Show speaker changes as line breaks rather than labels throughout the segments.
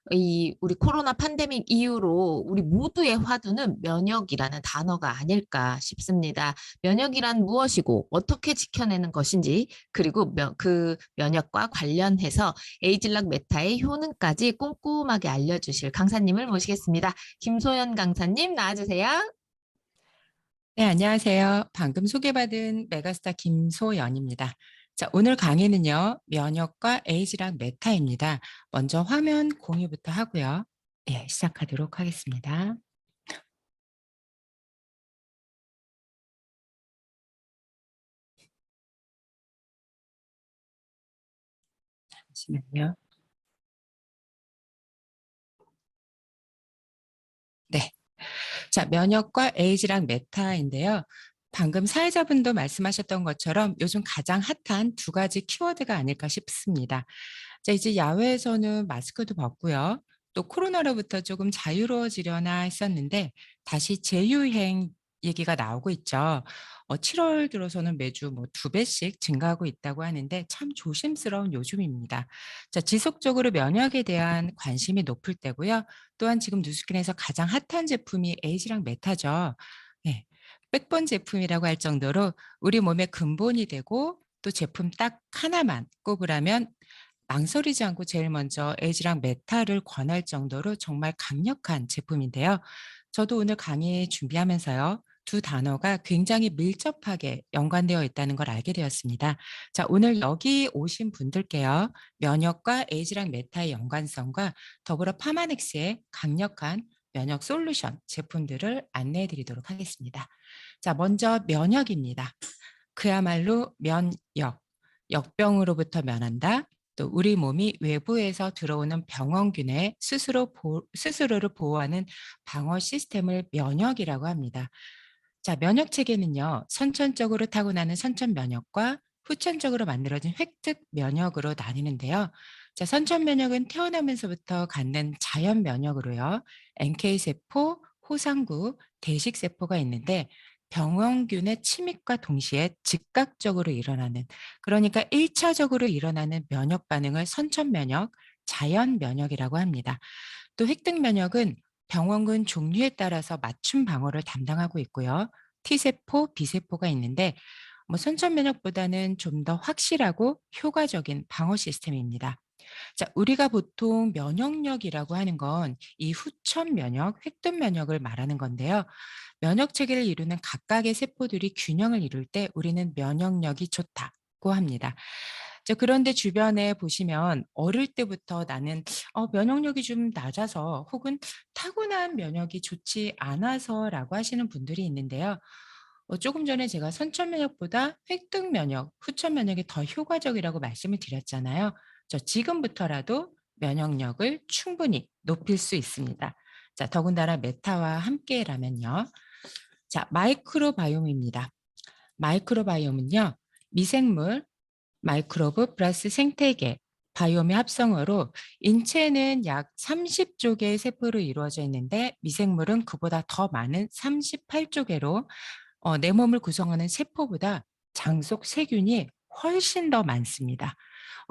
우리 코로나 팬데믹 이후로 우리 모두의 화두는 면역이라는 단어가 아닐까 싶습니다. 면역이란 무엇이고 어떻게 지켜내는 것인지, 그리고 그 면역과 관련해서 에이즐락 메타의 효능까지 꼼꼼하게 알려주실 강사님을 모시겠습니다. 김소연 강사님 나와주세요.
네, 안녕하세요. 방금 소개받은 메가스타 김소연입니다. 자, 오늘 강의는요, 면역과 에이즈랑 메타입니다. 먼저 화면 공유부터 하고요. 네, 시작하도록 하겠습니다. 잠시만요. 네. 자, 면역과 에이즈랑 메타인데요. 방금 사회자분도 말씀하셨던 것처럼 요즘 가장 핫한 두 가지 키워드가 아닐까 싶습니다. 자, 이제 야외에서는 마스크도 벗고요. 또 코로나로부터 조금 자유로워지려나 했었는데 다시 재유행 얘기가 나오고 있죠. 7월 들어서는 매주 뭐 2배씩 증가하고 있다고 하는데 참 조심스러운 요즘입니다. 자, 지속적으로 면역에 대한 관심이 높을 때고요. 또한 지금 뉴스킨에서 가장 핫한 제품이 에이지랑 메타죠. 네. 백번 제품이라고 할 정도로 우리 몸의 근본이 되고 또 제품 딱 하나만 꼽으라면 망설이지 않고 제일 먼저 에이지랑 메타를 권할 정도로 정말 강력한 제품인데요. 저도 오늘 강의 준비하면서요. 두 단어가 굉장히 밀접하게 연관되어 있다는 걸 알게 되었습니다. 자, 오늘 여기 오신 분들께요. 면역과 에이지랑 메타의 연관성과 더불어 파마넥스의 강력한 면역 솔루션 제품들을 안내해 드리도록 하겠습니다. 자, 먼저 면역입니다. 그야말로 면역, 역병으로부터 면한다. 또 우리 몸이 외부에서 들어오는 병원균에 스스로를 보호하는 방어 시스템을 면역이라고 합니다. 자, 면역 체계는요, 선천적으로 타고나는 선천 면역과 후천적으로 만들어진 획득 면역으로 나뉘는데요. 자, 선천 면역은 태어나면서부터 갖는 자연 면역으로요. NK 세포, 호상구, 대식 세포가 있는데 병원균의 침입과 동시에 즉각적으로 일어나는, 그러니까 1차적으로 일어나는 면역 반응을 선천 면역, 자연 면역이라고 합니다. 또 획득 면역은 병원군 종류에 따라서 맞춤 방어를 담당하고 있고요. T세포, B세포가 있는데 뭐 선천 면역보다는 좀 더 확실하고 효과적인 방어 시스템입니다. 자, 우리가 보통 면역력이라고 하는 건 이 후천 면역, 획득 면역을 말하는 건데요. 면역 체계를 이루는 각각의 세포들이 균형을 이룰 때 우리는 면역력이 좋다고 합니다. 자, 그런데 주변에 보시면 어릴 때부터 나는 면역력이 좀 낮아서 혹은 타고난 면역이 좋지 않아서라고 하시는 분들이 있는데요. 조금 전에 제가 선천 면역보다 획득 면역, 후천 면역이 더 효과적이라고 말씀을 드렸잖아요. 지금부터라도 면역력을 충분히 높일 수 있습니다. 자, 더군다나 메타와 함께라면요. 자, 마이크로바이옴입니다. 마이크로바이옴은요, 미생물, 마이크로브 플러스 생태계, 바이옴의 합성어로 인체는 약 30조 개의 세포로 이루어져 있는데 미생물은 그보다 더 많은 38조 개로 내 몸을 구성하는 세포보다 장속 세균이 훨씬 더 많습니다.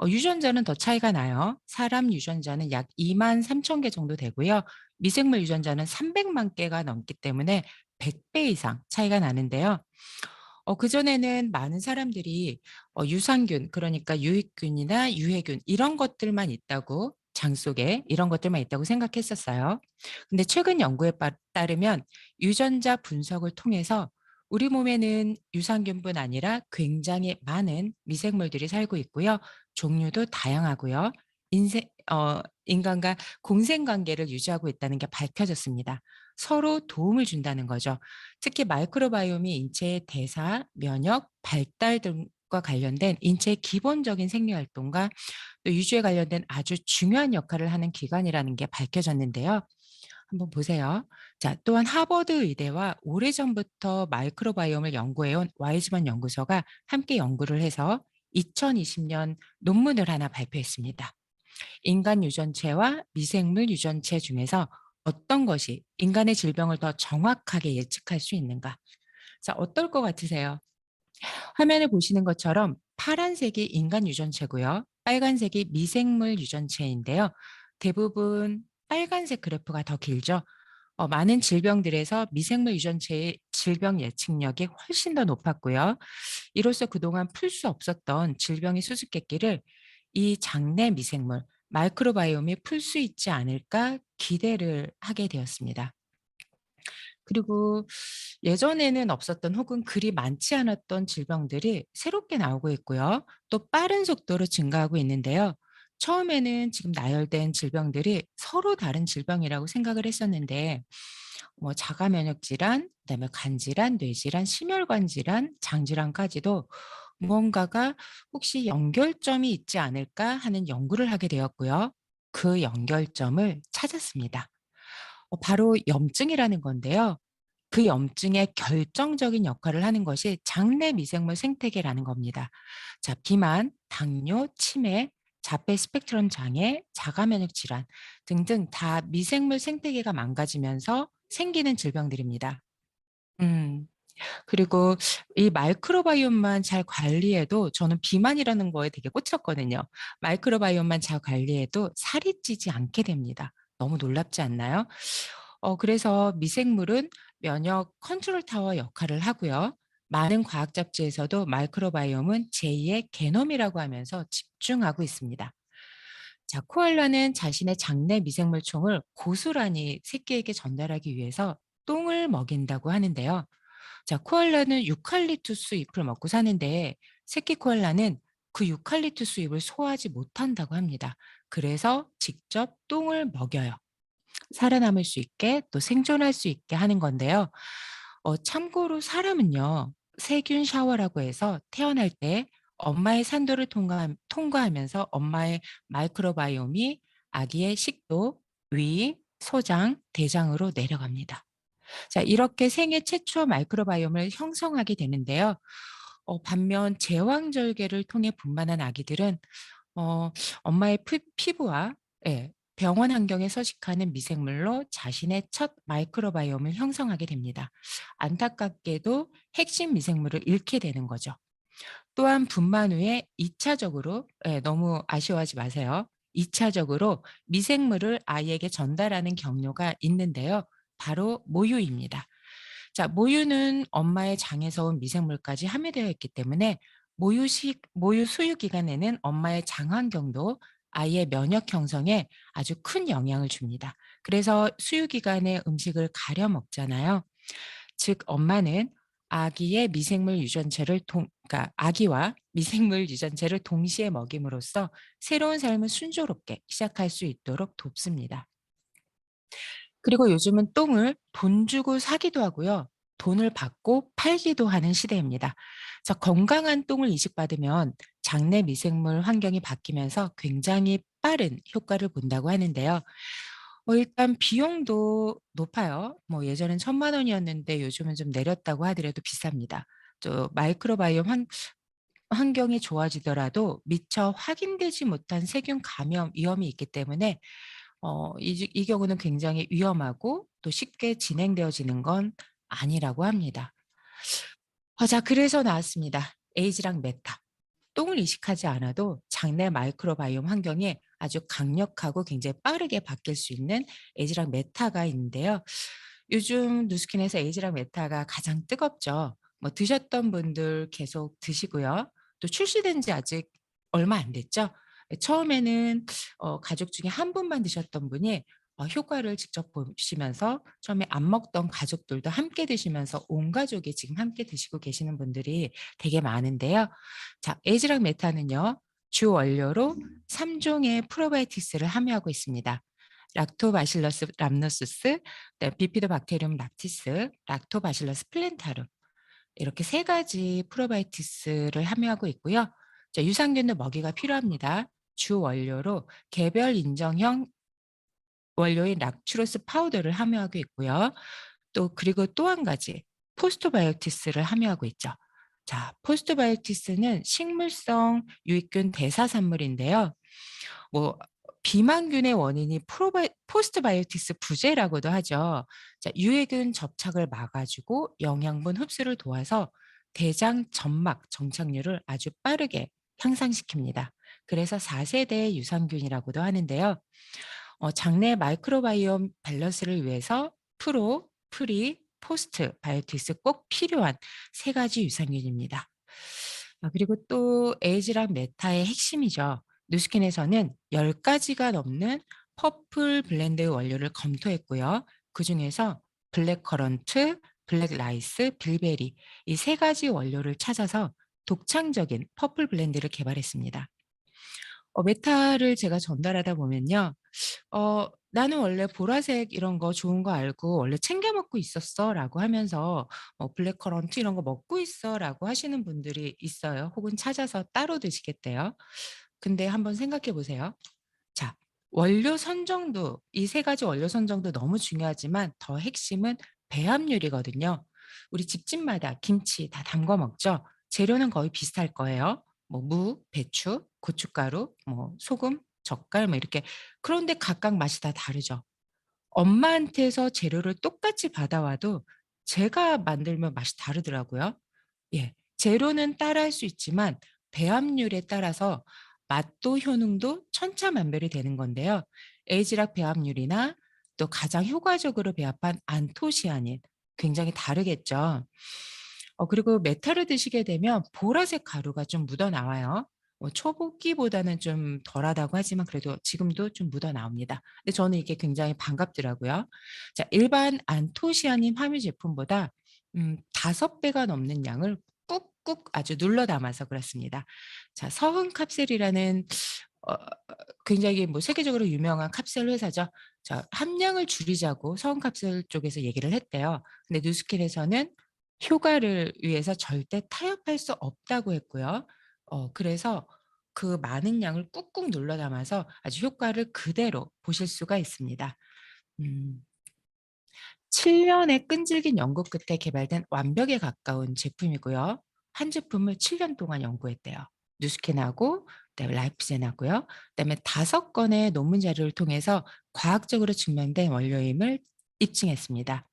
유전자는 더 차이가 나요. 사람 유전자는 약 2만 3천 개 정도 되고요. 미생물 유전자는 300만 개가 넘기 때문에 100배 이상 차이가 나는데요. 그전에는 많은 사람들이 유산균, 그러니까 유익균이나 유해균 이런 것들만 있다고 장 속에 이런 것들만 있다고 생각했었어요. 근데 최근 연구에 따르면 유전자 분석을 통해서 우리 몸에는 유산균뿐 아니라 굉장히 많은 미생물들이 살고 있고요. 종류도 다양하고요. 인간과 공생관계를 유지하고 있다는 게 밝혀졌습니다. 서로 도움을 준다는 거죠. 특히 마이크로바이옴이 인체의 대사, 면역, 발달 등과 관련된 인체의 기본적인 생리활동과 또 유주에 관련된 아주 중요한 역할을 하는 기관이라는 게 밝혀졌는데요. 한번 보세요. 자, 또한 하버드 의대와 오래전부터 마이크로바이옴을 연구해온 와이즈만 연구소가 함께 연구를 해서 2020년 논문을 하나 발표했습니다. 인간 유전체와 미생물 유전체 중에서 어떤 것이 인간의 질병을 더 정확하게 예측할 수 있는가? 자, 어떨 것 같으세요? 화면을 보시는 것처럼 파란색이 인간 유전체고요. 빨간색이 미생물 유전체인데요. 대부분 빨간색 그래프가 더 길죠. 많은 질병들에서 미생물 유전체의 질병 예측력이 훨씬 더 높았고요. 이로써 그동안 풀 수 없었던 질병의 수수께끼를 이 장내 미생물, 마이크로바이옴이 풀 수 있지 않을까 기대를 하게 되었습니다. 그리고 예전에는 없었던 혹은 그리 많지 않았던 질병들이 새롭게 나오고 있고요. 또 빠른 속도로 증가하고 있는데요. 처음에는 지금 나열된 질병들이 서로 다른 질병이라고 생각을 했었는데 뭐 자가 면역 질환, 그다음에 간 질환, 뇌 질환, 심혈관 질환, 장 질환까지도 무언가가 혹시 연결점이 있지 않을까 하는 연구를 하게 되었고요. 그 연결점을 찾았습니다. 바로 염증이라는 건데요. 그 염증의 결정적인 역할을 하는 것이 장내 미생물 생태계라는 겁니다. 자, 비만, 당뇨, 치매, 자폐 스펙트럼 장애, 자가 면역 질환 등등 다 미생물 생태계가 망가지면서 생기는 질병들입니다. 음. 그리고 이 마이크로바이옴만 잘 관리해도 저는 비만이라는 거에 되게 꽂혔거든요. 마이크로바이옴만 잘 관리해도 살이 찌지 않게 됩니다. 너무 놀랍지 않나요? 그래서 미생물은 면역 컨트롤 타워 역할을 하고요. 많은 과학 잡지에서도 마이크로바이옴은 제2의 게놈이라고 하면서 집중하고 있습니다. 자, 코알라는 자신의 장내 미생물총을 고스란히 새끼에게 전달하기 위해서 똥을 먹인다고 하는데요. 자, 코알라는 유칼립투스 잎을 먹고 사는데 새끼 코알라는 그 유칼립투스 잎을 소화하지 못한다고 합니다. 그래서 직접 똥을 먹여요. 살아남을 수 있게 또 생존할 수 있게 하는 건데요. 참고로 사람은요, 세균 샤워라고 해서 태어날 때 엄마의 산도를 통과하면서 엄마의 마이크로바이옴이 아기의 식도, 위, 소장, 대장으로 내려갑니다. 자, 이렇게 생애 최초 마이크로바이옴을 형성하게 되는데요. 반면 제왕절개를 통해 분만한 아기들은 어 엄마의 피부와 예, 병원 환경에 서식하는 미생물로 자신의 첫 마이크로바이옴을 형성하게 됩니다. 안타깝게도 핵심 미생물을 잃게 되는 거죠. 또한 분만 후에 2 차적으로 예, 너무 아쉬워하지 마세요. 2 차적으로 미생물을 아이에게 전달하는 경로가 있는데요. 바로 모유입니다. 자, 모유는 엄마의 장에서 온 미생물까지 함유되어 있기 때문에 모유 수유 기간에는 엄마의 장 환경도 아이의 면역 형성에 아주 큰 영향을 줍니다. 그래서 수유 기간에 음식을 가려 먹잖아요. 즉 엄마는 아기의 미생물 유전체를 그러니까 아기와 미생물 유전체를 동시에 먹임으로써 새로운 삶을 순조롭게 시작할 수 있도록 돕습니다. 그리고 요즘은 똥을 돈 주고 사기도 하고요. 돈을 받고 팔기도 하는 시대입니다. 자, 건강한 똥을 이식받으면 장내 미생물 환경이 바뀌면서 굉장히 빠른 효과를 본다고 하는데요. 일단 비용도 높아요. 뭐 예전엔 1,000,000원이었는데 요즘은 좀 내렸다고 하더라도 비쌉니다. 또 마이크로바이옴 환경이 좋아지더라도 미처 확인되지 못한 세균 감염 위험이 있기 때문에 이 경우는 굉장히 위험하고 또 쉽게 진행되어지는 건 아니라고 합니다. 자, 그래서 나왔습니다. 에이지랑 메타. 똥을 이식하지 않아도 장내 마이크로바이옴 환경이 아주 강력하고 굉장히 빠르게 바뀔 수 있는 에이지랑 메타가 있는데요. 요즘 누스킨에서 에이지랑 메타가 가장 뜨겁죠. 뭐 드셨던 분들 계속 드시고요. 또 출시된 지 아직 얼마 안 됐죠. 처음에는 가족 중에 한 분만 드셨던 분이 효과를 직접 보시면서 처음에 안 먹던 가족들도 함께 드시면서 온 가족이 지금 함께 드시고 계시는 분들이 되게 많은데요. 자, 에이지랑 메타는요. 주 원료로 3종의 프로바이오틱스를 함유하고 있습니다. 락토바실러스 람노소스, 그다음에 비피도박테리움 랍티스, 락토바실러스 플랜타rum 이렇게 3가지 프로바이오틱스를 함유하고 있고요. 자, 유산균도 먹이가 필요합니다. 주 원료로 개별 인정형 원료인 락추로스 파우더를 함유하고 있고요. 그리고 또 한 가지 포스트바이오티스를 함유하고 있죠. 자, 포스트바이오티스는 식물성 유익균 대사산물인데요. 뭐 비만균의 원인이 포스트바이오티스 부재라고도 하죠. 자, 유해균 접착을 막아주고 영양분 흡수를 도와서 대장 점막 정착률을 아주 빠르게 향상시킵니다. 그래서 4세대 유산균이라고도 하는데요. 장내 마이크로바이옴 밸런스를 위해서 프로, 프리, 포스트 바이오틱스 꼭 필요한 세 가지 유산균입니다. 그리고 또 에이지랑 메타의 핵심이죠. 누스킨에서는 10가지가 넘는 퍼플 블렌드 원료를 검토했고요. 그중에서 블랙커런트, 블랙라이스, 빌베리 이 세 가지 원료를 찾아서 독창적인 퍼플 블렌드를 개발했습니다. 메타를 제가 전달하다 보면요. "나는 원래 보라색 이런 거 좋은 거 알고 원래 챙겨 먹고 있었어."라고 하면서 "블랙커런트 이런 거 먹고 있어."라고 하시는 분들이 있어요. 혹은 찾아서 따로 드시겠대요. 근데 한번 생각해 보세요. 자, 원료 선정도 이 세 가지 원료 선정도 너무 중요하지만 더 핵심은 배합률이거든요. 우리 집집마다 김치 다 담궈 먹죠? 재료는 거의 비슷할 거예요. 뭐 무, 배추, 고춧가루, 뭐 소금, 젓갈 뭐 이렇게. 그런데 각각 맛이 다 다르죠. 엄마한테서 재료를 똑같이 받아와도 제가 만들면 맛이 다르더라고요. 예. 재료는 따라할 수 있지만 배합률에 따라서 맛도 효능도 천차만별이 되는 건데요. 에이지락 배합률이나 또 가장 효과적으로 배합한 안토시아닌 굉장히 다르겠죠. 그리고 메타를 드시게 되면 보라색 가루가 좀 묻어 나와요. 초보기보다는 좀 덜하다고 하지만 그래도 지금도 좀 묻어 나옵니다. 근데 저는 이게 굉장히 반갑더라고요. 자, 일반 안토시아닌 함유 제품보다 5배가 넘는 양을 꾹꾹 아주 눌러 담아서 그렇습니다. 자, 서흥 캅셀이라는 어 굉장히 뭐 세계적으로 유명한 캅셀 회사죠. 자, 함량을 줄이자고 서흥 캅셀 쪽에서 얘기를 했대요. 근데 누스킬에서는 효과를 위해서 절대 타협할 수 없다고 했고요. 그래서 그 많은 양을 꾹꾹 눌러 담아서 아주 효과를 그대로 보실 수가 있습니다. 음. 7 년의 끈질긴 연구 끝에 개발된 완벽에 가까운 제품이고요. 한 제품을 7년 동안 연구했대요. 누스켄하고 그다음에 라이프젠하고요. 그다음에 5 건의 논문 자료를 통해서 과학적으로 증명된 원료임을 입증했습니다.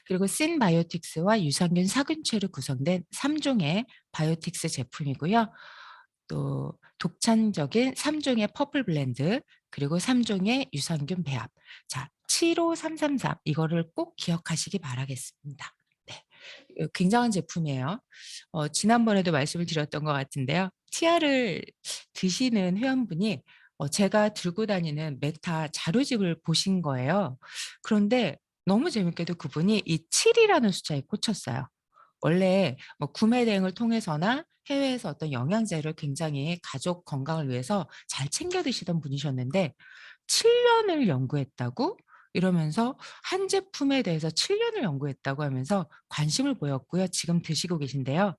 그리고 신바이오틱스와 유산균 사균체로 구성된 3 종의 바이오틱스 제품이고요. 또 독창적인 3 종의 퍼플 블렌드 그리고 3 종의 유산균 배합. 자, 75333 이거를 꼭 기억하시기 바라겠습니다. 네. 굉장한 제품이에요. 지난번에도 말씀을 드렸던 것 같은데요. 티아를 드시는 회원분이 제가 들고 다니는 메타 자료집을 보신 거예요. 그런데 너무 재밌게도 그분이 이 7 이라는 숫자에 꽂혔어요. 원래 뭐 구매 대행을 통해서나 해외에서 어떤 영양제를 굉장히 가족 건강을 위해서 잘 챙겨 드시던 분이셨는데 7 년을 연구했다고? 이러면서 한 제품에 대해서 7 년을 연구했다고 하면서 관심을 보였고요. 지금 드시고 계신데요.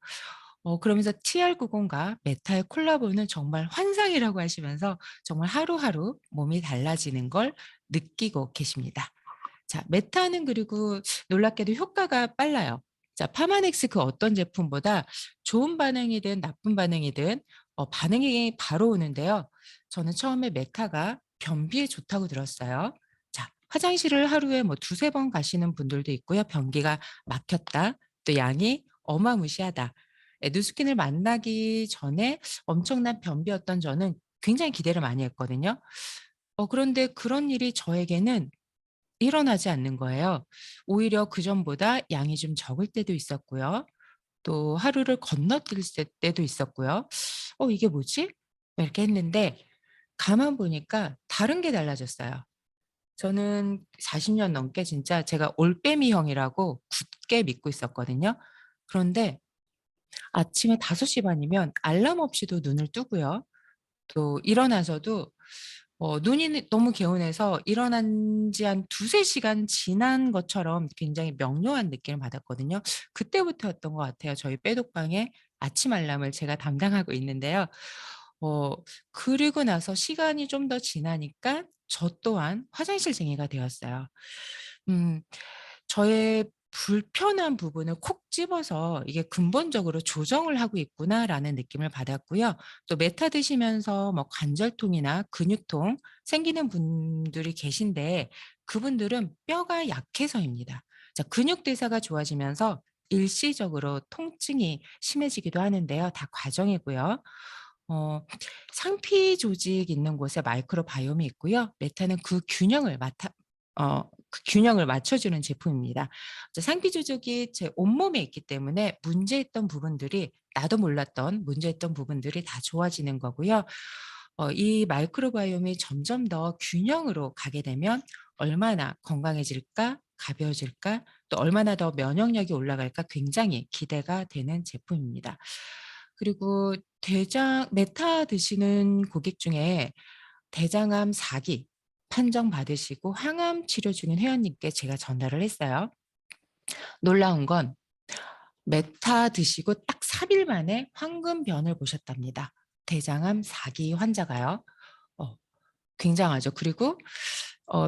그러면서 TR90과 메타의 콜라보는 정말 환상이라고 하시면서 정말 하루하루 몸이 달라지는 걸 느끼고 계십니다. 자, 메타는 그리고 놀랍게도 효과가 빨라요. 자, 파마넥스 그 어떤 제품보다 좋은 반응이든 나쁜 반응이든 반응이 바로 오는데요. 저는 처음에 메타가 변비에 좋다고 들었어요. 자, 화장실을 하루에 뭐 두세 번 가시는 분들도 있고요. 변기가 막혔다. 또 양이 어마무시하다. 누스킨을 만나기 전에 엄청난 변비였던 저는 굉장히 기대를 많이 했거든요. 그런데 그런 일이 저에게는 일어나지 않는 거예요. 오히려 그전보다 양이 좀 적을 때도 있었고요. 또 하루를 건너뛸 때도 있었고요. '이게 뭐지?' 이렇게 했는데 가만 보니까 다른 게 달라졌어요. 저는 40년 넘게 진짜 제가 올빼미형이라고 굳게 믿고 있었거든요. 그런데 아침에 5시 이면 알람 없이도 눈을 뜨고요. 또 일어나서도 눈이 너무 개운해서 일어난 지 한 2-3 시간 지난 것처럼 굉장히 명료한 느낌을 받았거든요. 그때부터였던 것 같아요. 저희 빼독방의 아침 알람을 제가 담당하고 있는데요. 어 그리고 나서 시간이 좀 더 지나니까 저 또한 화장실쟁이가 되었어요. 음 저의 불편한 부분을 콕 집어서 '이게 근본적으로 조정을 하고 있구나.'라는 느낌을 받았고요. 또 메타 드시면서 뭐 관절통이나 근육통 생기는 분들이 계신데 그분들은 뼈가 약해서입니다. 자, 근육 대사가 좋아지면서 일시적으로 통증이 심해지기도 하는데요. 다 과정이고요. 어 상피 조직 있는 곳에 마이크로바이옴이 있고요. 메타는 그 균형을 맞춰주는 제품입니다. 상피 조직이 제 온몸에 있기 때문에 문제있던 부분들이 나도 몰랐던 문제있던 부분들이 다 좋아지는 거고요. 이 마이크로바이옴이 점점 더 균형으로 가게 되면 얼마나 건강해질까, 가벼워질까, 또 얼마나 더 면역력이 올라갈까 굉장히 기대가 되는 제품입니다. 그리고 메타 드시는 고객 중에 대장암 4기 판정받으시고 항암 치료 중인 회원님께 제가 전달을 했어요. 놀라운 건 메타 드시고 딱 3일 만에 황금변을 보셨답니다. 대장암 4기 환자가요. 어 굉장하죠. 그리고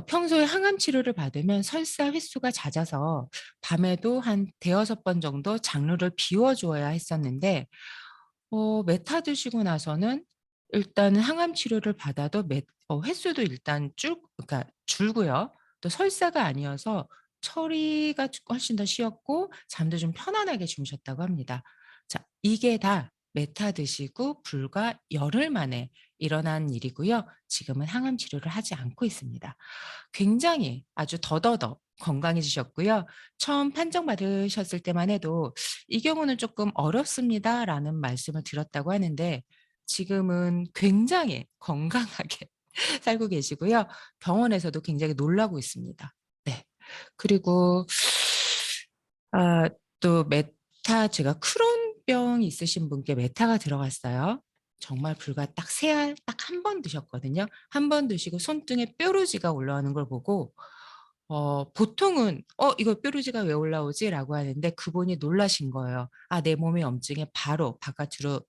평소에 항암 치료를 받으면 설사 횟수가 잦아서 밤에도 한 대여섯 번 정도 장루를 비워 주어야 했었는데 메타 드시고 나서는 일단은 항암 치료를 받아도 횟수도 일단 그러니까 줄고요. 또 설사가 아니어서 처리가 훨씬 더 쉬웠고 잠도 좀 편안하게 주무셨다고 합니다. 자, 이게 다 메타 드시고 불과 열흘 만에 일어난 일이고요. 지금은 항암 치료를 하지 않고 있습니다. 굉장히 아주 더더더 건강해지셨고요. 처음 판정받으셨을 때만 해도 "이 경우는 조금 어렵습니다."라는 말씀을 드렸다고 하는데 지금은 굉장히 건강하게 살고 계시고요. 병원에서도 굉장히 놀라고 있습니다. 네. 그리고 또 메타 제가 크론병 있으신 분께 메타가 들어갔어요. 정말 불과 딱 3알 딱 한 번 드셨거든요. 한 번 드시고 손등에 뾰루지가 올라오는 걸 보고 보통은 이거 뾰루지가 왜 올라오지?"라고 하는데 그분이 놀라신 거예요. '아 내 몸의 염증이 바로 바깥으로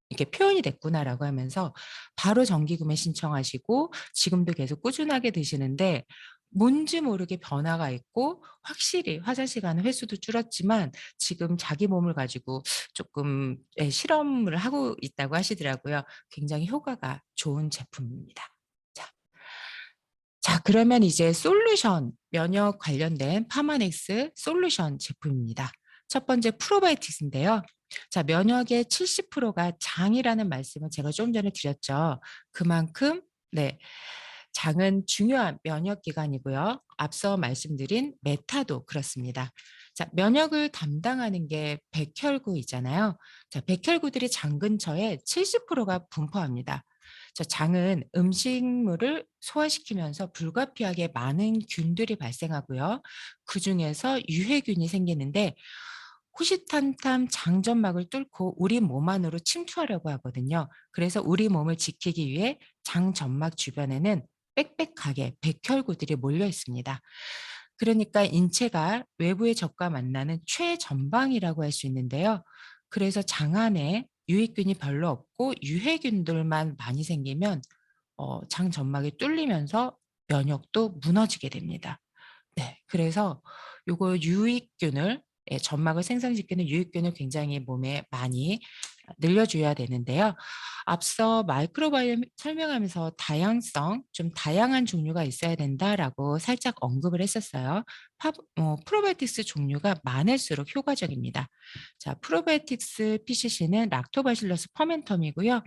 이렇게 표현이 됐구나.'라고 하면서 바로 정기구매 신청하시고 지금도 계속 꾸준하게 드시는데 뭔지 모르게 변화가 있고 확실히 화장실 가는 횟수도 줄었지만 지금 자기 몸을 가지고 조금 실험을 하고 있다고 하시더라고요. 굉장히 효과가 좋은 제품입니다. 자. 자, 그러면 이제 면역 관련된 파마넥스 솔루션 제품입니다. 첫 번째 프로바이오틱스인데요. 자, 면역의 70%가 장이라는 말씀을 제가 좀 전에 드렸죠. 그만큼 네. 장은 중요한 면역 기관이고요. 앞서 말씀드린 메타도 그렇습니다. 자, 면역을 담당하는 게 백혈구이잖아요. 자, 백혈구들이 장 근처에 70%가 분포합니다. 자, 장은 음식물을 소화시키면서 불가피하게 많은 균들이 발생하고요. 그중에서 유해균이 생기는데 호시탐탐 장점막을 뚫고 우리 몸 안으로 침투하려고 하거든요. 그래서 우리 몸을 지키기 위해 장점막 주변에는 빽빽하게 백혈구들이 몰려 있습니다. 그러니까 인체가 외부의 적과 만나는 최전방이라고 할 수 있는데요. 그래서 장 안에 유익균이 별로 없고 유해균들만 많이 생기면 장 점막이 뚫리면서 면역도 무너지게 됩니다. 네. 그래서 요거 유익균을 점막을 생성시키는 유익균을 굉장히 몸에 많이 늘려 줘야 되는데요. 앞서 마이크로바이옴 설명하면서 좀 다양한 종류가 있어야 된다라고 살짝 언급을 했었어요. 프로바이오틱스 종류가 많을수록 효과적입니다. 자, 프로바이오틱스 PCC는 락토바실러스 퍼멘텀이고요.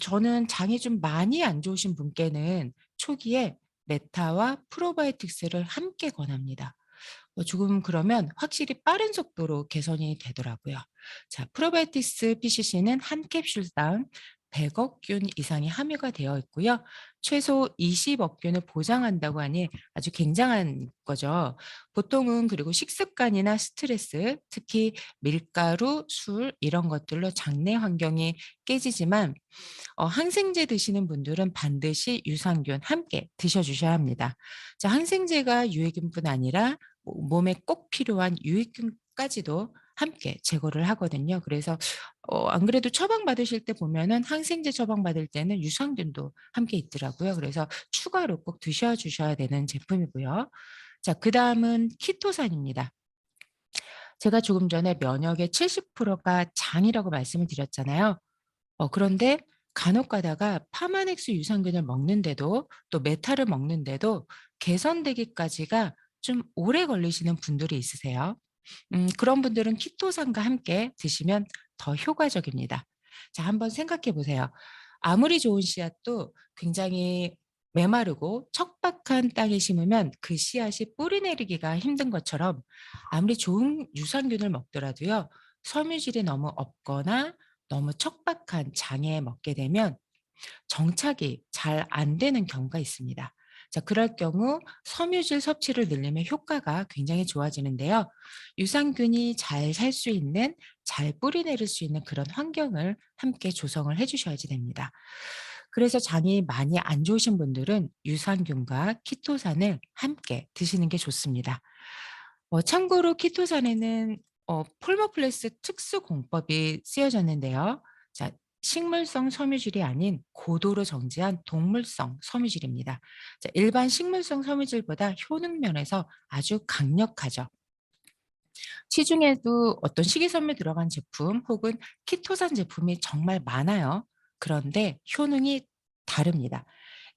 저는 장이 좀 많이 안 좋으신 분께는 초기에 메타와 프로바이오틱스를 함께 권합니다. 조금 그러면 확실히 빠른 속도로 개선이 되더라고요. 자, 프로바이오틱스 PCC는 한 캡슐당 100억 균 이상이 함유가 되어 있고요. 최소 20억 균을 보장한다고 하니 아주 굉장한 거죠. 보통은 그리고 식습관이나 스트레스, 특히 밀가루, 술 이런 것들로 장내 환경이 깨지지만 항생제 드시는 분들은 반드시 유산균 함께 드셔 주셔야 합니다. 자, 항생제가 유해균뿐 아니라 몸에 꼭 필요한 유익균까지도 함께 제거를 하거든요. 그래서 안 그래도 처방받으실 때 보면은 항생제 처방받을 때는 유산균도 함께 있더라고요. 그래서 추가로 꼭 드셔 주셔야 되는 제품이고요. 자, 그다음은 키토산입니다. 제가 조금 전에 면역의 70%가 장이라고 말씀을 드렸잖아요. 그런데 간혹 가다가 파마넥스 유산균을 먹는데도 또 메타를 먹는데도 개선되기까지가 좀 오래 걸리시는 분들이 있으세요. 그런 분들은 키토산과 함께 드시면 더 효과적입니다. 자, 한번 생각해 보세요. 아무리 좋은 씨앗도 굉장히 메마르고 척박한 땅에 심으면 그 씨앗이 뿌리 내리기가 힘든 것처럼 아무리 좋은 유산균을 먹더라도요. 섬유질이 너무 없거나 너무 척박한 장에 먹게 되면 정착이 잘 안 되는 경우가 있습니다. 자, 그럴 경우 섬유질 섭취를 늘리면 효과가 굉장히 좋아지는데요. 유산균이 잘 살 수 있는, 잘 뿌리 내릴 수 있는 그런 환경을 함께 조성을 해 주셔야지 됩니다. 그래서 장이 많이 안 좋으신 분들은 유산균과 키토산을 함께 드시는 게 좋습니다. 참고로 키토산에는 폴모플레스 특수 공법이 쓰여졌는데요. 자, 식물성 섬유질이 아닌 고도로 정제한 동물성 섬유질입니다. 자, 일반 식물성 섬유질보다 효능 면에서 아주 강력하죠. 시중에도 어떤 식이섬유 들어간 제품 혹은 키토산 제품이 정말 많아요. 그런데 효능이 다릅니다.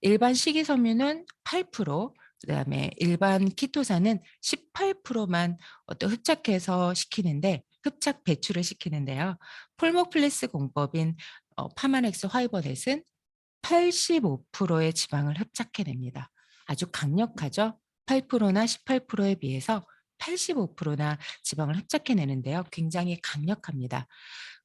일반 식이섬유는 8%, 그다음에 일반 키토산은 18%만 흡착해서 시키는데 흡착 배출을 시키는데요. 폴모플레스 공법인 파마넥스 화이버넷은 85%의 지방을 흡착해냅니다. 아주 강력하죠. 8%나 18%에 비해서 85%나 지방을 흡착해내는데요. 굉장히 강력합니다.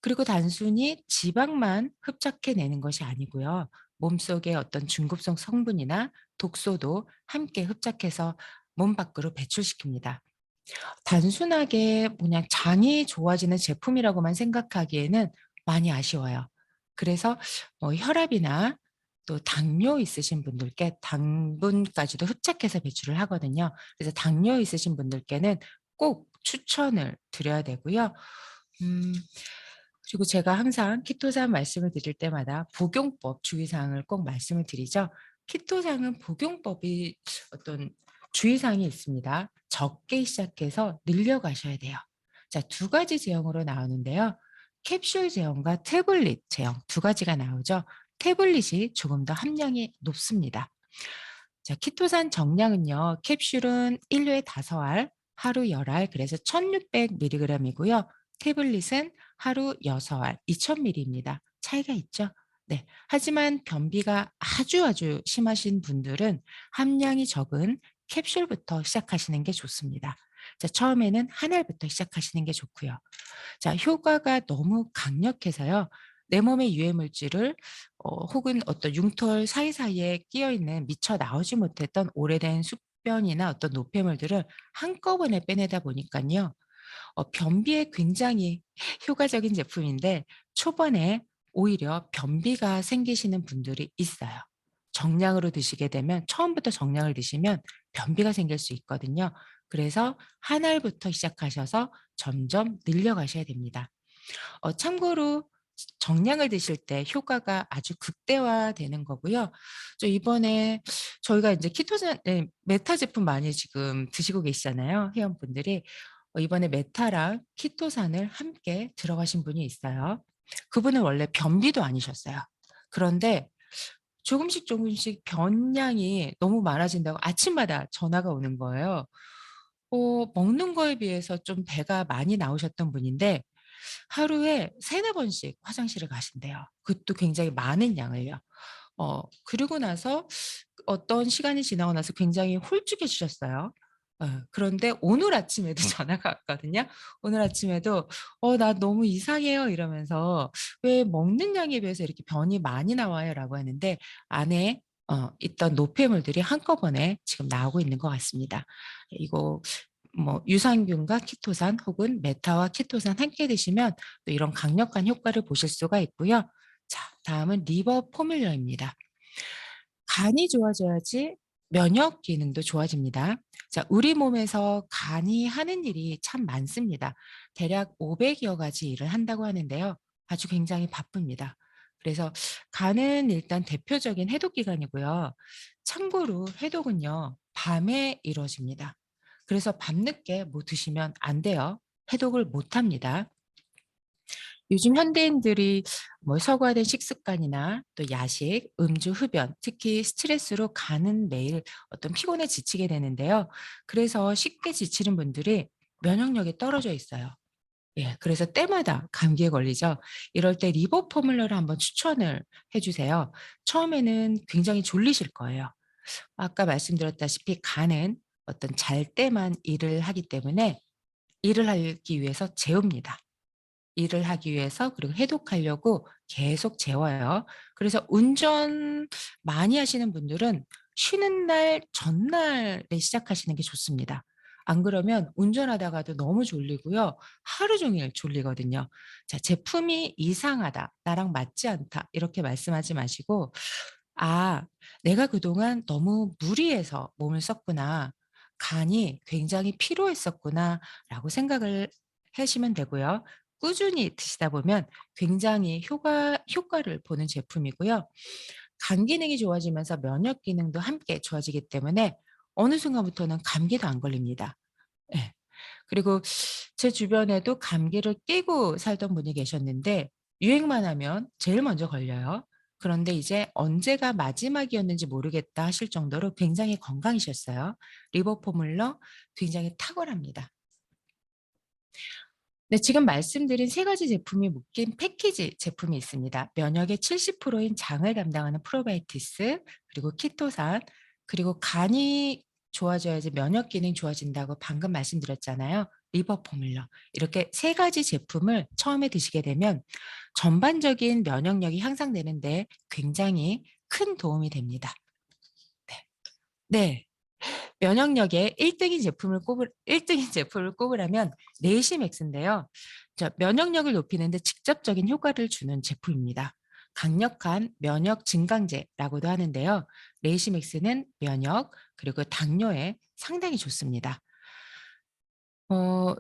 그리고 단순히 지방만 흡착해내는 것이 아니고요. 몸속의 어떤 중급성 성분이나 독소도 함께 흡착해서 몸 밖으로 배출시킵니다. 단순하게 그냥 장이 좋아지는 제품이라고만 생각하기에는 많이 아쉬워요. 그래서 혈압이나 또 당뇨 있으신 분들께 당분까지도 흡착해서 배출을 하거든요. 그래서 당뇨 있으신 분들께는 꼭 추천을 드려야 되고요. 음 그리고 제가 항상 키토산 말씀을 드릴 때마다 복용법 주의사항을 꼭 말씀을 드리죠. 키토산은 복용법이 어떤 주의사항이 있습니다. 적게 시작해서 늘려가셔야 돼요. 자, 두 가지 제형으로 나오는데요. 캡슐 제형과 태블릿 제형 두 가지가 나오죠. 태블릿이 조금 더 함량이 높습니다. 자, 키토산 정량은요. 캡슐은 1회 5알, 하루 10알, 그래서 1600mg이고요. 태블릿은 하루 6알, 2000ml입니다. 차이가 있죠? 네. 하지만 변비가 아주 심하신 분들은 함량이 적은 캡슐부터 시작하시는 게 좋습니다. 자, 처음에는 한 알부터 시작하시는 게 좋고요. 자, 효과가 너무 강력해서요. 내 몸의 유해 물질을 혹은 어떤 융털 사이사이에 끼어 있는 미처 나오지 못했던 오래된 숙변이나 어떤 노폐물들을 한꺼번에 빼내다 보니깐요. 변비에 굉장히 효과적인 제품인데 초반에 오히려 변비가 생기시는 분들이 있어요. 정량으로 드시게 되면 처음부터 정량을 드시면 변비가 생길 수 있거든요. 그래서 한 알부터 시작하셔서 점점 늘려가셔야 됩니다. 참고로 정량을 드실 때 효과가 아주 극대화되는 거고요. 이번에 저희가 이제 키토산 메타 제품 많이 지금 드시고 계시잖아요, 회원분들이. 이번에 메타랑 키토산을 함께 들어가신 분이 있어요. 그분은 원래 변비도 아니셨어요. 그런데 조금씩 변량이 너무 많아진다고 아침마다 전화가 오는 거예요. 먹는 거에 비해서 좀 배가 많이 나오셨던 분인데 하루에 3-4 번씩 화장실을 가신대요. 그것도 굉장히 많은 양을요. 그리고 나서 어떤 시간이 지나고 나서 굉장히 홀쭉해지셨어요. 그런데 오늘 아침에도 전화가 왔거든요. 오늘 아침에도 나 너무 이상해요." 이러면서 "왜 먹는 양에 비해서 이렇게 변이 많이 나와요?"라고 하는데 안에 있던 노폐물들이 한꺼번에 지금 나오고 있는 것 같습니다. 이거 유산균과 키토산 혹은 메타와 키토산 함께 드시면 또 이런 강력한 효과를 보실 수가 있고요. 자, 다음은 리버 포뮬러입니다. 간이 좋아져야지 면역 기능도 좋아집니다. 자, 우리 몸에서 간이 하는 일이 참 많습니다. 대략 500여 가지 일을 한다고 하는데요. 아주 굉장히 바쁩니다. 그래서 간은 일단 대표적인 해독 기관이고요. 참고로 해독은요, 밤에 이루어집니다. 그래서 밤늦게 뭐 드시면 안 돼요. 해독을 못 합니다. 요즘 현대인들이 서구화된 식습관이나 또 야식, 음주, 흡연, 특히 스트레스로 간은 매일 어떤 피곤에 지치게 되는데요. 그래서 쉽게 지치는 분들이 면역력이 떨어져 있어요. 예. 그래서 때마다 감기에 걸리죠. 이럴 때 리버 포뮬러를 한번 추천을 해 주세요. 처음에는 굉장히 졸리실 거예요. 아까 말씀드렸다시피 간은 어떤 잘 때만 일을 하기 때문에 일을 하기 위해서 재웁니다. 일을 하기 위해서 그리고 해독하려고 계속 재워요. 그래서 운전 많이 하시는 분들은 쉬는 날 전날에 시작하시는 게 좋습니다. 안 그러면 운전하다가도 너무 졸리고요. 하루 종일 졸리거든요. 자, 제품이 이상하다, 나랑 맞지 않다, 이렇게 말씀하지 마시고, 아, 내가 그동안 너무 무리해서 몸을 썼구나. 간이 굉장히 피로했었구나라고 생각을 하시면 되고요. 꾸준히 드시다 보면 굉장히 효과를 보는 제품이고요. 간 기능이 좋아지면서 면역 기능도 함께 좋아지기 때문에 어느 순간부터는 감기도 안 걸립니다. 예. 그리고 제 주변에도 감기를 끼고 살던 분이 계셨는데 유행만 하면 제일 먼저 걸려요. 그런데 이제 언제가 마지막이었는지 모르겠다 하실 정도로 굉장히 건강이셨어요. 리버 포뮬러 굉장히 탁월합니다. 네, 지금 말씀드린 세 가지 제품이 묶인 패키지 제품이 있습니다. 면역의 70%인 장을 담당하는 프로바이오티스, 그리고 키토산, 그리고 간이 좋아져야지 면역 기능이 좋아진다고 방금 말씀드렸잖아요. 리버 포뮬러. 이렇게 세 가지 제품을 처음에 드시게 되면 전반적인 면역력이 향상되는데 굉장히 큰 도움이 됩니다. 네. 네. 면역력에 1 등인 제품을 꼽으라면 네이시맥스인데요. 자, 면역력을 높이는 데 직접적인 효과를 주는 제품입니다. 강력한 면역 증강제라고도 하는데요. 네이시맥스는 면역 그리고 당뇨에 상당히 좋습니다.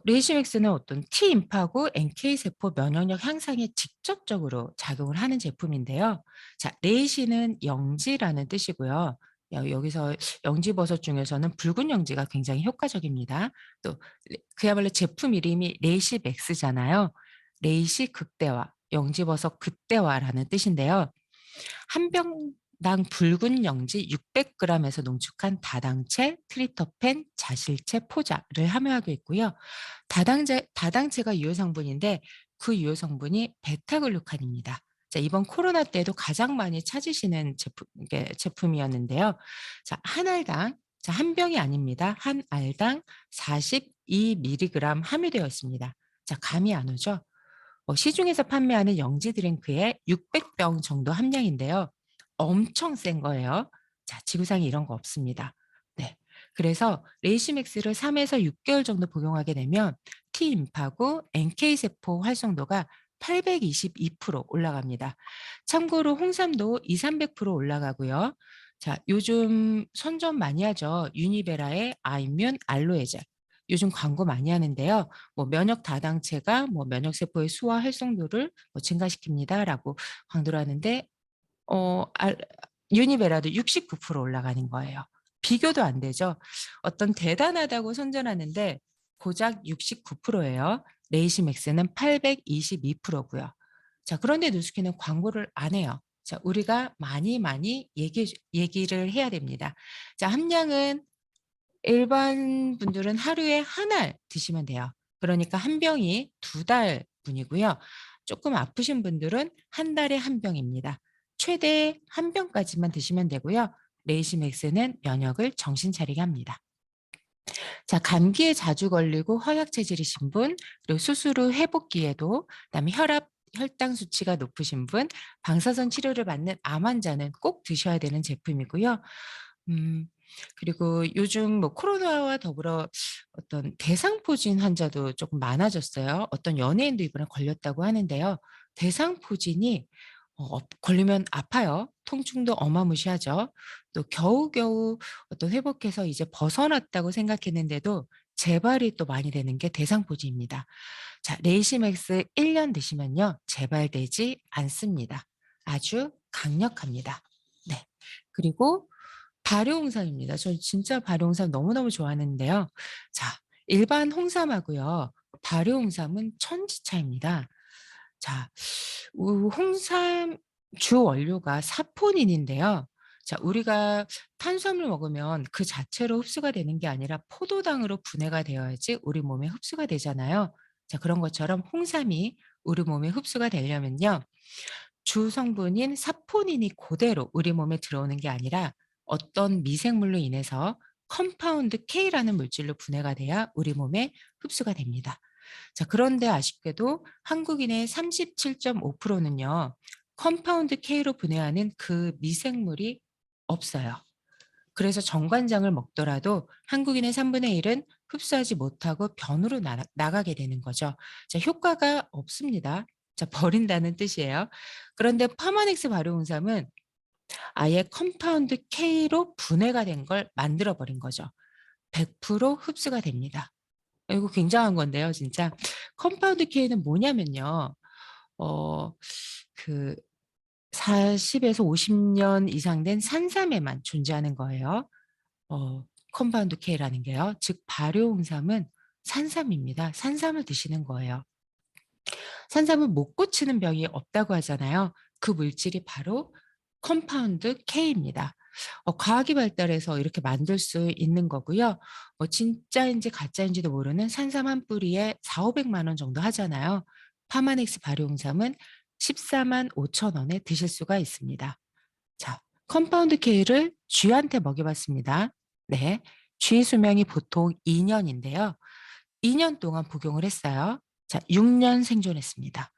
레이시맥스는 어떤 T임파구 NK 세포 면역력 향상에 직접적으로 작용을 하는 제품인데요. 자, 레이시는 영지라는 뜻이고요. 여기서 영지버섯 중에서는 붉은 영지가 굉장히 효과적입니다. 또 그야말로 제품 이름이 레이시맥스잖아요. 레이시 극대화, 영지버섯 극대화라는 뜻인데요. 한 병당 붉은 영지 600g에서 농축한 다당체, 트리토펜, 자실체, 포자를 함유하고 있고요. 다당체가 유효 성분인데 그 유효 성분이 베타글루칸입니다. 자, 이번 코로나 때도 가장 많이 찾으시는 제품이었는데요. 자, 한 알당, 자, 한 병이 아닙니다. 한 알당 42mg 함유되어 있습니다. 자, 감이 안 오죠? 시중에서 판매하는 영지 드링크의 600병 정도 함량인데요. 엄청 센 거예요. 자, 지구상에 이런 거 없습니다. 네. 그래서 레이시맥스를 3에서 6개월 정도 복용하게 되면 T림파구 NK 세포 활성도가 822% 올라갑니다. 참고로 홍삼도 200~300% 올라가고요. 자, 요즘 선전 많이 하죠. 유니베라의 아이뮨 알로에젤. 요즘 광고 많이 하는데요. 뭐 면역 다당체가 뭐 면역 세포의 수와 활성도를 뭐 증가시킵니다라고 강조를 하는데 어 알 유니베라도 69% 올라가는 거예요. 비교도 안 되죠. 어떤 대단하다고 선전하는데 고작 69% 예요. 레이시맥스는 822%고요. 자, 그런데 누스키는 광고를 안 해요. 자, 우리가 많이 얘기를 해야 됩니다. 자, 함량은 일반 분들은 하루에 한 알 드시면 돼요. 그러니까 한 병이 2달분이고요. 조금 아프신 분들은 한 달에 한 병입니다. 최대 한 병까지만 드시면 되고요. 레이시맥스는 면역을 정신 차리게 합니다. 자, 감기에 자주 걸리고 허약 체질이신 분, 그리고 수술 후 회복기에도, 그다음에 혈당 수치가 높으신 분, 방사선 치료를 받는 암 환자는 꼭 드셔야 되는 제품이고요. 음 그리고 요즘 뭐 코로나와 더불어 어떤 대상포진 환자도 조금 많아졌어요. 어떤 연예인도 이번에 걸렸다고 하는데요. 대상포진이 걸리면 아파요. 통증도 어마무시하죠. 또 겨우겨우 어떤 회복해서 이제 벗어났다고 생각했는데도 재발이 또 많이 되는 게 대상포진입니다. 자, 레이시맥스 1년 드시면요. 재발되지 않습니다. 아주 강력합니다. 네. 그리고 발효홍삼입니다. 저 진짜 발효홍삼 너무너무 좋아하는데요. 자, 일반 홍삼하고요. 발효홍삼은 천지차이입니다. 자, 홍삼 주 원료가 사포닌인데요. 자, 우리가 탄수화물 먹으면 그 자체로 흡수가 되는 게 아니라 포도당으로 분해가 되어야지 우리 몸에 흡수가 되잖아요. 자, 그런 것처럼 홍삼이 우리 몸에 흡수가 되려면요. 주 성분인 사포닌이 그대로 우리 몸에 들어오는 게 아니라 어떤 미생물로 인해서 컴파운드 K라는 물질로 분해가 돼야 우리 몸에 흡수가 됩니다. 자, 그런데 아쉽게도 한국인의 37.5%는요. 컴파운드 K로 분해하는 그 미생물이 없어요. 그래서 정관장을 먹더라도 한국인의 3분의 1은 흡수하지 못하고 변으로 나가게 되는 거죠. 자, 효과가 없습니다. 자, 버린다는 뜻이에요. 그런데 파마넥스 발효홍삼은 아예 컴파운드 K로 분해가 된 걸 만들어 버린 거죠. 100% 흡수가 됩니다. 이거 굉장한 건데요, 진짜. 컴파운드 K는 뭐냐면요. 어, 그 40에서 50년 이상 된 산삼에만 존재하는 거예요. 컴파운드 K라는 게요. 즉 발효홍삼은 산삼입니다. 산삼을 드시는 거예요. 산삼은 못 고치는 병이 없다고 하잖아요. 그 물질이 바로 컴파운드 K입니다. 과학이 발달해서 이렇게 만들 수 있는 거고요. 진짜인지 가짜인지도 모르는 산삼 한 뿌리에 4,500만 원 정도 하잖아요. 파마넥스 발효홍삼은 14만 5천 원에 드실 수가 있습니다. 자, 컴파운드 K를 쥐한테 먹여봤습니다. 네, 쥐 수명이 보통 2년인데요. 2년 동안 복용을 했어요. 자, 6년 생존했습니다.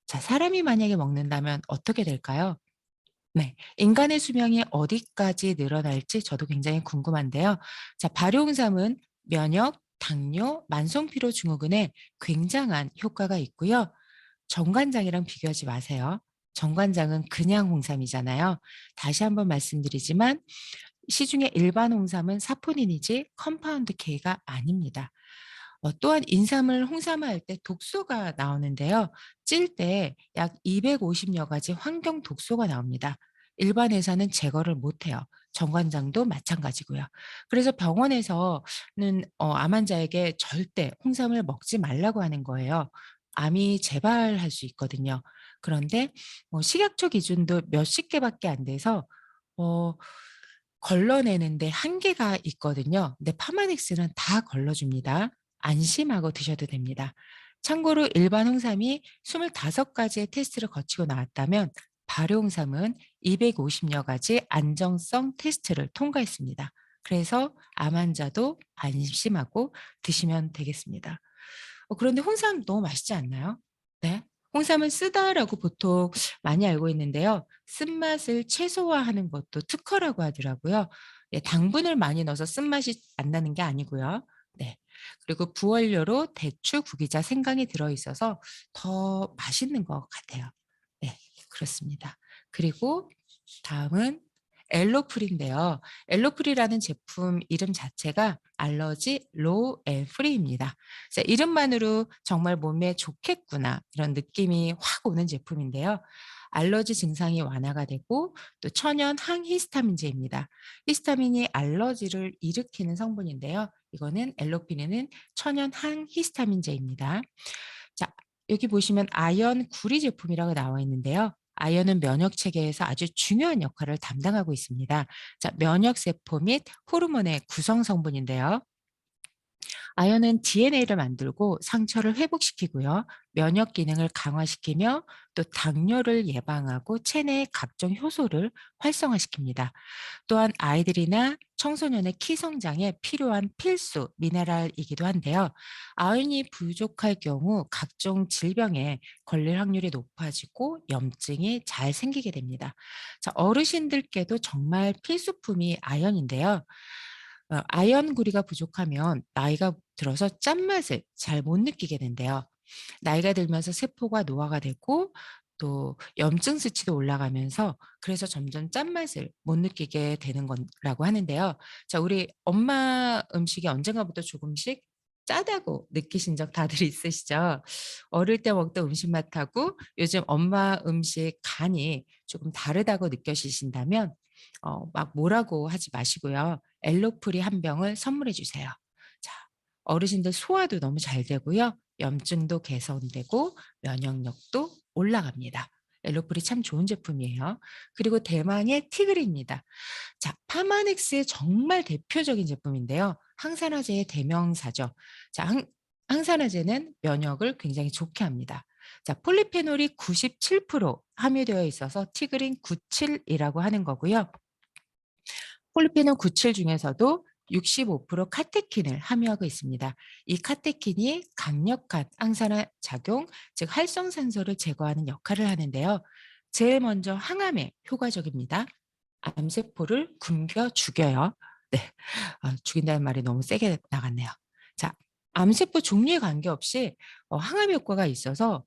자, 사람이 만약에 먹는다면 어떻게 될까요? 네, 인간의 수명이 어디까지 늘어날지 저도 굉장히 궁금한데요. 자, 발효홍삼은 면역, 당뇨, 만성피로 증후군에 굉장한 효과가 있고요. 정관장이랑 비교하지 마세요. 정관장은 그냥 홍삼이잖아요. 다시 한번 말씀드리지만 시중에 일반 홍삼은 사포닌이지 컴파운드 K가 아닙니다. 또한 인삼을 홍삼화할 때 독소가 나오는데요. 찔 때 약 250여 가지 환경 독소가 나옵니다. 일반 회사는 제거를 못해요. 정관장도 마찬가지고요. 그래서 병원에서는 암 환자에게 절대 홍삼을 먹지 말라고 하는 거예요. 암이 재발할 수 있거든요. 그런데 식약처 기준도 몇십 개밖에 안 돼서 어, 걸러내는데 한계가 있거든요. 근데 파마닉스는 다 걸러줍니다. 안심하고 드셔도 됩니다. 참고로 일반 홍삼이 25가지의 테스트를 거치고 나왔다면 발효 홍삼은 250여 가지 안정성 테스트를 통과했습니다. 그래서 암 환자도 안심하고 드시면 되겠습니다. 그런데 홍삼 너무 맛있지 않나요? 네. 홍삼은 쓰다라고 보통 많이 알고 있는데요. 쓴맛을 최소화하는 것도 특허라고 하더라고요. 예, 당분을 많이 넣어서 쓴맛이 안 나는 게 아니고요. 네. 그리고 부원료로 대추, 구기자, 생강이 들어있어서 더 맛있는 것 같아요. 네, 그렇습니다. 그리고 다음은 엘로풀인데요. 엘로풀이라는 제품 이름 자체가 알러지 로우 앤 프리입니다. 그래서 이름만으로 정말 몸에 좋겠구나 이런 느낌이 확 오는 제품인데요. 알러지 증상이 완화가 되고 또 천연 항히스타민제입니다. 히스타민이 알러지를 일으키는 성분인데요. 이거는 엘로피닌은 천연 항히스타민제입니다. 자, 여기 보시면 아연 구리 제품이라고 나와 있는데요. 아연은 면역 체계에서 아주 중요한 역할을 담당하고 있습니다. 자, 면역 세포 및 호르몬의 구성 성분인데요. 아연은 DNA를 만들고 상처를 회복시키고요. 면역 기능을 강화시키며 또 당뇨를 예방하고 체내의 각종 효소를 활성화시킵니다. 또한 아이들이나 청소년의 키 성장에 필요한 필수 미네랄이기도 한데요. 아연이 부족할 경우 각종 질병에 걸릴 확률이 높아지고 염증이 잘 생기게 됩니다. 자, 어르신들께도 정말 필수품이 아연인데요. 아연구리가 부족하면 나이가 들어서 짠맛을 잘 못 느끼게 된대요. 나이가 들면서 세포가 노화가 되고 또 염증 수치도 올라가면서 그래서 점점 짠맛을 못 느끼게 되는 거라고 하는데요. 자, 우리 엄마 음식이 언젠가부터 조금씩 짜다고 느끼신 적 다들 있으시죠? 어릴 때 먹던 음식 맛하고 요즘 엄마 음식 간이 조금 다르다고 느껴지신다면 막 뭐라고 하지 마시고요. 엘로프리 한 병을 선물해 주세요. 자, 어르신들 소화도 너무 잘 되고요. 염증도 개선되고 면역력도 올라갑니다. 엘로프리 참 좋은 제품이에요. 그리고 대망의 티그리입니다. 자, 파마넥스의 정말 대표적인 제품인데요. 항산화제의 대명사죠. 자, 항산화제는 면역을 굉장히 좋게 합니다. 자, 폴리페놀이 97% 함유되어 있어서 티그린 97이라고 하는 거고요. 폴리페놀 97 중에서도 65% 카테킨을 함유하고 있습니다. 이 카테킨이 강력한 항산화 작용, 즉 활성산소를 제거하는 역할을 하는데요. 제일 먼저 항암에 효과적입니다. 암세포를 굶겨 죽여요. 네. 죽인다는 말이 너무 세게 나갔네요. 자, 암세포 종류에 관계없이 항암 효과가 있어서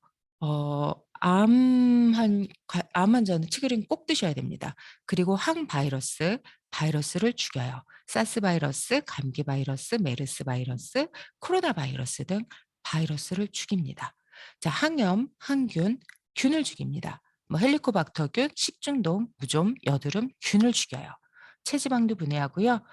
암 환자는 티그린 꼭 드셔야 됩니다. 그리고 항바이러스, 바이러스를 죽여요. 사스 바이러스, 감기 바이러스, 메르스 바이러스, 코로나 바이러스 등 바이러스를 죽입니다. 자, 항염, 항균, 균을 죽입니다. 뭐 헬리코박터균, 식중독, 무좀, 여드름, 균을 죽여요. 체지방도 분해하고요.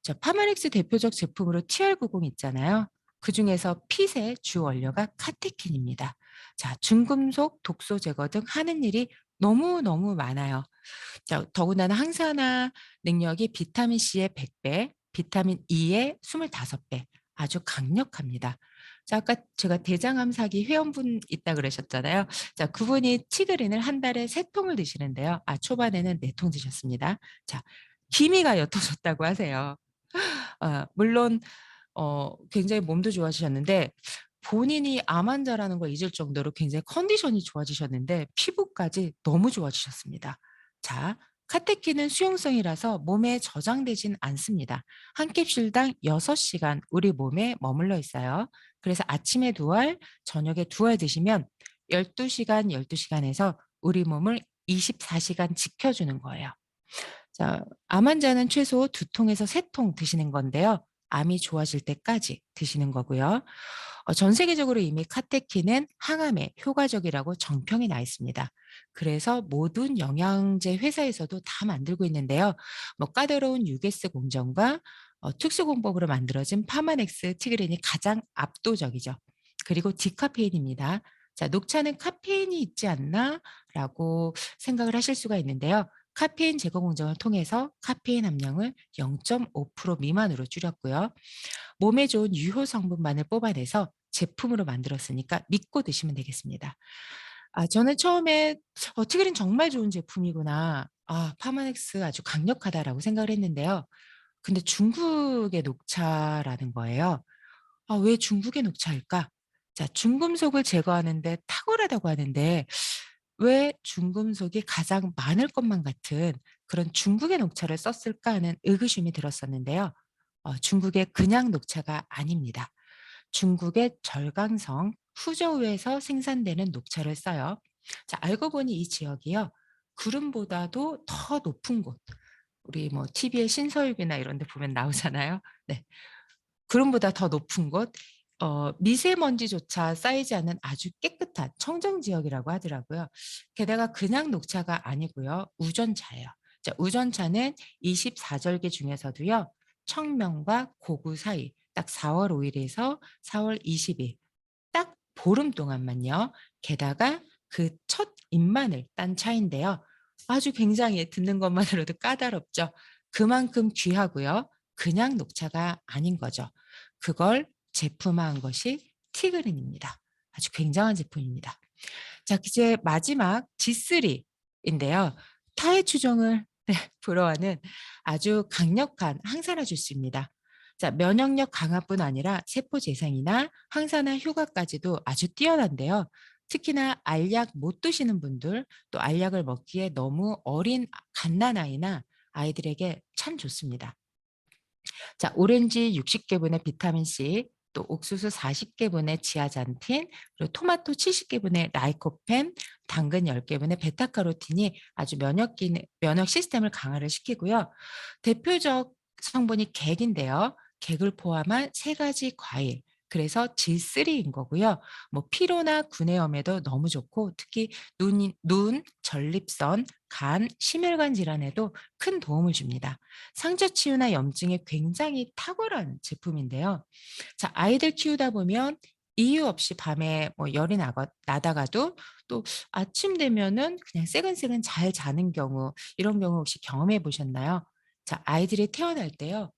자, 파마렉스 대표적 제품으로 TR90 있잖아요. 그중에서 핏의 주 원료가 카테킨입니다. 자, 중금속, 독소 제거 등 하는 일이 너무너무 많아요. 자, 더군다나 항산화 능력이 비타민 C의 100배, 비타민 E의 25배, 아주 강력합니다. 자, 아까 제가 대장암 사기 회원분 있다 그러셨잖아요. 자, 그분이 티그린을 한 달에 3통을 드시는데요. 초반에는 4통 드셨습니다. 자, 기미가 옅어졌다고 하세요. 물론 굉장히 몸도 좋아지셨는데 본인이 암 환자라는 걸 잊을 정도로 굉장히 컨디션이 좋아지셨는데 피부까지 너무 좋아지셨습니다. 자, 카테킨은 수용성이라서 몸에 저장되진 않습니다. 한 캡슐당 6시간 우리 몸에 머물러 있어요. 그래서 아침에 2알, 저녁에 2알 드시면 12시간, 12시간에서 우리 몸을 24시간 지켜주는 거예요. 자, 암 환자는 최소 2통에서 3통 드시는 건데요. 암이 좋아질 때까지 드시는 거고요. 전 세계적으로 이미 카테킨은 항암에 효과적이라고 정평이 나 있습니다. 그래서 모든 영양제 회사에서도 다 만들고 있는데요. 뭐 까다로운 UGS 공정과 특수 공법으로 만들어진 파마넥스 티그린이 가장 압도적이죠. 그리고 디카페인입니다. 자, 녹차는 카페인이 있지 않나라고 생각을 하실 수가 있는데요. 카페인 제거 공정을 통해서 카페인 함량을 0.5% 미만으로 줄였고요. 몸에 좋은 유효 성분만을 뽑아내서 제품으로 만들었으니까 믿고 드시면 되겠습니다. 저는 처음에 티그린 정말 좋은 제품이구나. 파마넥스 아주 강력하다라고 생각을 했는데요. 근데 중국의 녹차라는 거예요. 왜 중국의 녹차일까? 자, 중금속을 제거하는 데 탁월하다고 하는데 왜 중금속이 가장 많을 것만 같은 그런 중국의 녹차를 썼을까 하는 의구심이 들었었는데요. 중국의 그냥 녹차가 아닙니다. 중국의 절강성 후저우에서 생산되는 녹차를 써요. 자, 알고 보니 이 지역이요. 구름보다도 더 높은 곳. 우리 뭐 TV의 신서유기나 이런 데 보면 나오잖아요. 네. 구름보다 더 높은 곳, 미세먼지조차 쌓이지 않는 아주 깨끗한 청정 지역이라고 하더라고요. 게다가 그냥 녹차가 아니고요. 우전차예요. 자, 우전차는 24절기 중에서도요. 청명과 고구 사이 딱 4월 5일에서 4월 20일 딱 보름 동안만요. 게다가 그 첫 잎만을 딴 차인데요. 아주 굉장히 듣는 것만으로도 까다롭죠. 그만큼 귀하고요. 그냥 녹차가 아닌 거죠. 그걸 제품화한 것이 티그린입니다. 아주 굉장한 제품입니다. 자, 이제 마지막 G3인데요. 타해 추종을 불허하는 아주 강력한 항산화 주스입니다. 자, 면역력 강화뿐 아니라 세포 재생이나 항산화 효과까지도 아주 뛰어난데요. 특히나 알약 못 드시는 분들, 또 알약을 먹기에 너무 어린 갓난아이나 아이들에게 참 좋습니다. 자, 오렌지 60개분의 비타민 C, 또 옥수수 40개분의 지아잔틴, 그리고 토마토 70개분의 라이코펜, 당근 10개분의 베타카로틴이 아주 면역 시스템을 강화를 시키고요. 대표적 성분이 객인데요. 객을 포함한 3가지 과일. 그래서 G3인 거고요. 뭐 피로나 구내염에도 너무 좋고 특히 눈, 전립선, 간, 심혈관 질환에도 큰 도움을 줍니다. 상처 치유나 염증에 굉장히 탁월한 제품인데요. 자, 아이들 키우다 보면 이유 없이 밤에 뭐 열이 나다가도 또 아침 되면은 그냥 새근새근 잘 자는 경우, 이런 경우 혹시 경험해 보셨나요? 자, 아이들이 태어날 때요.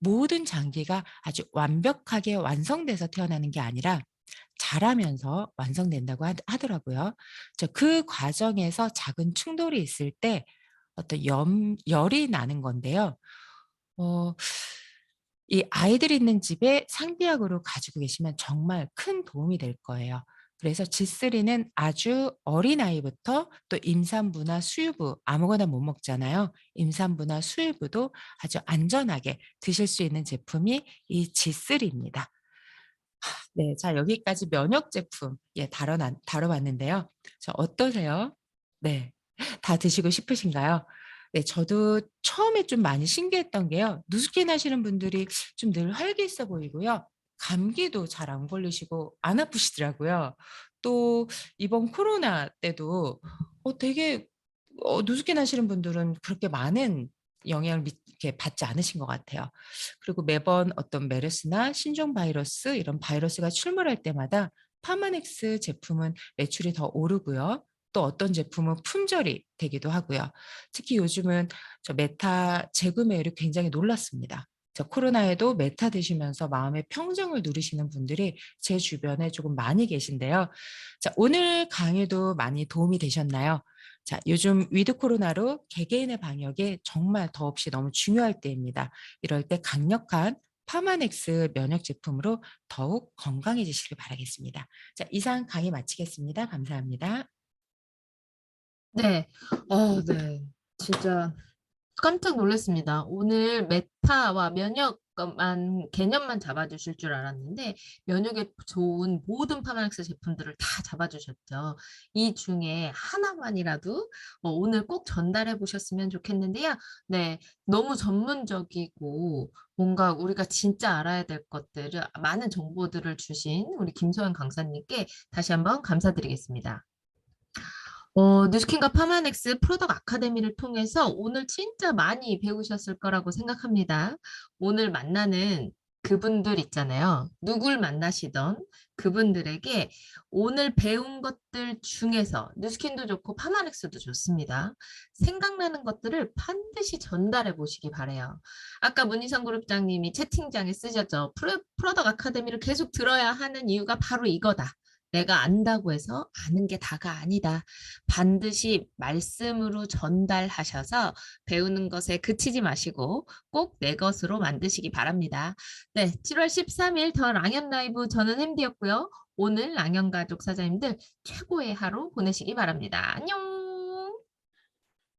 모든 장기가 아주 완벽하게 완성돼서 태어나는 게 아니라 자라면서 완성된다고 하더라고요. 그 과정에서 작은 충돌이 있을 때 어떤 열이 나는 건데요. 어 이 아이들이 있는 집에 상비약으로 가지고 계시면 정말 큰 도움이 될 거예요. 그래서 G3는 아주 어린아이부터 또 임산부나 수유부 아무거나 못 먹잖아요. 임산부나 수유부도 아주 안전하게 드실 수 있는 제품이 이 G3입니다. 네. 자, 여기까지 면역 제품 다뤄봤는데요. 자, 어떠세요? 네. 다 드시고 싶으신가요? 네. 저도 처음에 좀 많이 신기했던 게요. 누수키 나시는 분들이 좀 늘 활기 있어 보이고요. 감기도 잘 안 걸리시고 안 아프시더라고요. 또 이번 코로나 때도 되게 누수키 나시는 분들은 그렇게 많은 영향을 이렇게 받지 않으신 것 같아요. 그리고 매번 어떤 메르스나 신종 바이러스 이런 바이러스가 출몰할 때마다 파마넥스 제품은 매출이 더 오르고요. 또 어떤 제품은 품절이 되기도 하고요. 특히 요즘은 저 메타 재구매율이 굉장히 놀랐습니다. 코로나에도 메타 드시면서 마음의 평정을 누리시는 분들이 제 주변에 조금 많이 계신데요. 자, 오늘 강의도 많이 도움이 되셨나요? 자, 요즘 위드 코로나로 개개인의 방역이 정말 더없이 너무 중요할 때입니다. 이럴 때 강력한 파마넥스 면역 제품으로 더욱 건강해지시길 바라겠습니다. 자, 이상 강의 마치겠습니다. 감사합니다.
네. 네. 진짜 깜짝 놀랐습니다. 오늘 메타와 면역만 개념만 잡아주실 줄 알았는데 면역에 좋은 모든 파마넥스 제품들을 다 잡아주셨죠. 이 중에 하나만이라도 오늘 꼭 전달해 보셨으면 좋겠는데요. 네, 너무 전문적이고 뭔가 우리가 진짜 알아야 될 것들을 많은 정보들을 주신 우리 김소연 강사님께 다시 한번 감사드리겠습니다. 뉴스킨과 파마넥스 프로덕트 아카데미를 통해서 오늘 진짜 많이 배우셨을 거라고 생각합니다. 오늘 만나는 그분들 있잖아요. 누굴 만나시던 그분들에게 오늘 배운 것들 중에서 뉴스킨도 좋고 파마넥스도 좋습니다. 생각나는 것들을 반드시 전달해 보시기 바래요. 아까 문희성 그룹장님이 채팅창에 쓰셨죠. 프로덕트 아카데미를 계속 들어야 하는 이유가 바로 이거다. 내가 안다고 해서 아는 게 다가 아니다. 반드시 말씀으로 전달하셔서 배우는 것에 그치지 마시고 꼭 내 것으로 만드시기 바랍니다. 네, 7월 13일 더 랑연 라이브 저는 햄디였고요. 오늘 랑연 가족 사장님들 최고의 하루 보내시기 바랍니다. 안녕!